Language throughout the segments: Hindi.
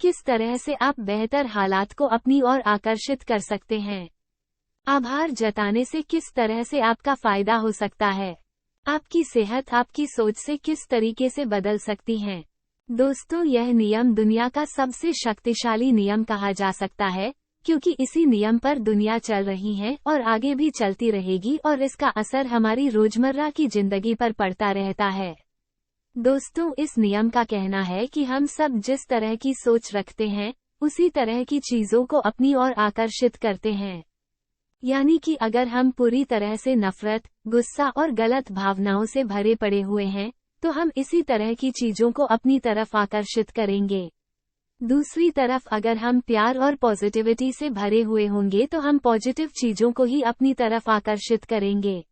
किस तरह से आप बेहतर हालात को अपनी ओर आकर्षित कर सकते हैं। आभार जताने से किस तरह से आपका फायदा हो सकता है। आपकी सेहत आपकी सोच से किस तरीके से बदल सकती है। दोस्तों, यह नियम दुनिया का सबसे शक्तिशाली नियम कहा जा सकता है, क्योंकि इसी नियम पर दुनिया चल रही है और आगे भी चलती रहेगी और इसका असर हमारी रोजमर्रा की जिंदगी पर पड़ता रहता है। दोस्तों, इस नियम का कहना है कि हम सब जिस तरह की सोच रखते हैं, उसी तरह की चीजों को अपनी ओर आकर्षित करते हैं। यानी कि अगर हम पूरी तरह से नफरत, गुस्सा और गलत भावनाओं से भरे पड़े हुए हैं, तो हम इसी तरह की चीजों को अपनी तरफ आकर्षित करेंगे। दूसरी तरफ अगर हम प्यार और पॉजिटिविटी से भरे हुए होंगे तो हम पॉजिटिव चीजों को ही अपनी तरफ आकर्षित करेंगे।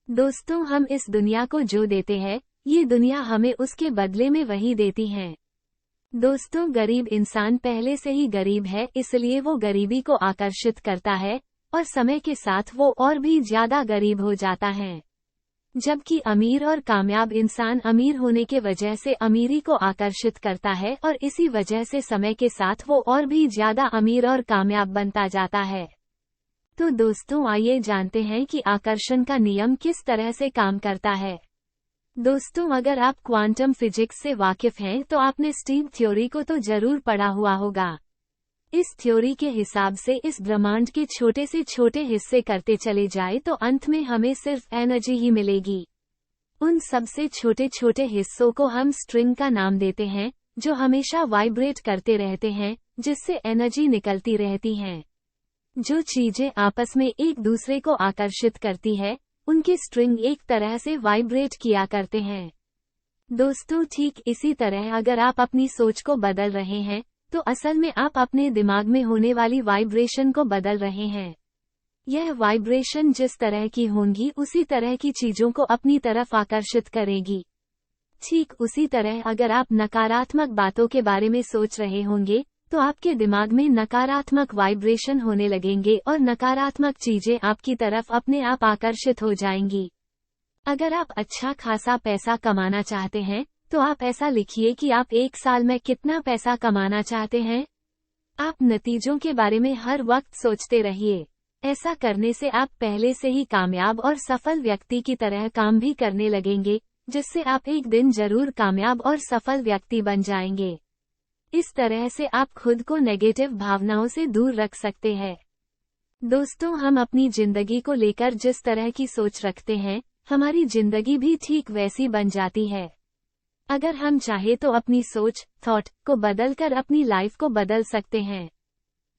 दोस्तों, हम इस दुनिया को जो देते हैं, ये दुनिया हमें उसके बदले में वही देती है। दोस्तों, गरीब इंसान पहले से ही गरीब है, इसलिए वो गरीबी को आकर्षित करता है और समय के साथ वो और भी ज्यादा गरीब हो जाता है। जबकि अमीर और कामयाब इंसान अमीर होने के वजह से अमीरी को आकर्षित करता है और इसी वजह से समय के साथ वो और भी ज्यादा अमीर और कामयाब बनता जाता है। तो दोस्तों, आइए जानते हैं कि आकर्षण का नियम किस तरह से काम करता है। दोस्तों, अगर आप क्वांटम फिजिक्स से वाकिफ हैं तो आपने स्ट्रिंग थ्योरी को तो जरूर पढ़ा हुआ होगा। इस थ्योरी के हिसाब से इस ब्रह्मांड के छोटे से छोटे हिस्से करते चले जाए तो अंत में हमें सिर्फ एनर्जी ही मिलेगी। उन सबसे छोटे छोटे हिस्सों को हम स्ट्रिंग का नाम देते हैं, जो हमेशा वाइब्रेट करते रहते हैं, जिससे एनर्जी निकलती रहती है। जो चीजें आपस में एक दूसरे को आकर्षित करती है, उनके स्ट्रिंग एक तरह से वाइब्रेट किया करते हैं। दोस्तों, ठीक इसी तरह अगर आप अपनी सोच को बदल रहे हैं, तो असल में आप अपने दिमाग में होने वाली वाइब्रेशन को बदल रहे हैं। यह वाइब्रेशन जिस तरह की होंगी उसी तरह की चीजों को अपनी तरफ आकर्षित करेगी। ठीक उसी तरह अगर आप नकारात्मक बातों के बारे में सोच रहे होंगे, तो आपके दिमाग में नकारात्मक वाइब्रेशन होने लगेंगे और नकारात्मक चीजें आपकी तरफ अपने आप आकर्षित हो जाएंगी। अगर आप अच्छा खासा पैसा कमाना चाहते हैं, तो आप ऐसा लिखिए कि आप एक साल में कितना पैसा कमाना चाहते हैं। आप नतीजों के बारे में हर वक्त सोचते रहिए। ऐसा करने से आप पहले से ही कामयाब और सफल व्यक्ति की तरह काम भी करने लगेंगे, जिससे आप एक दिन जरूर कामयाब और सफल व्यक्ति बन जाएंगे। इस तरह से आप खुद को नेगेटिव भावनाओं से दूर रख सकते हैं। दोस्तों, हम अपनी जिंदगी को लेकर जिस तरह की सोच रखते हैं, हमारी जिंदगी भी ठीक वैसी बन जाती है। अगर हम चाहे तो अपनी सोच, थॉट को बदलकर अपनी लाइफ को बदल सकते हैं।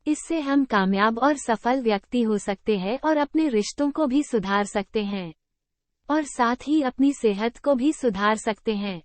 इससे हम कामयाब और सफल व्यक्ति हो सकते हैं और अपने रिश्तों को भी सुधार सकते हैं और साथ ही अपनी सेहत को भी सुधार सकते हैं।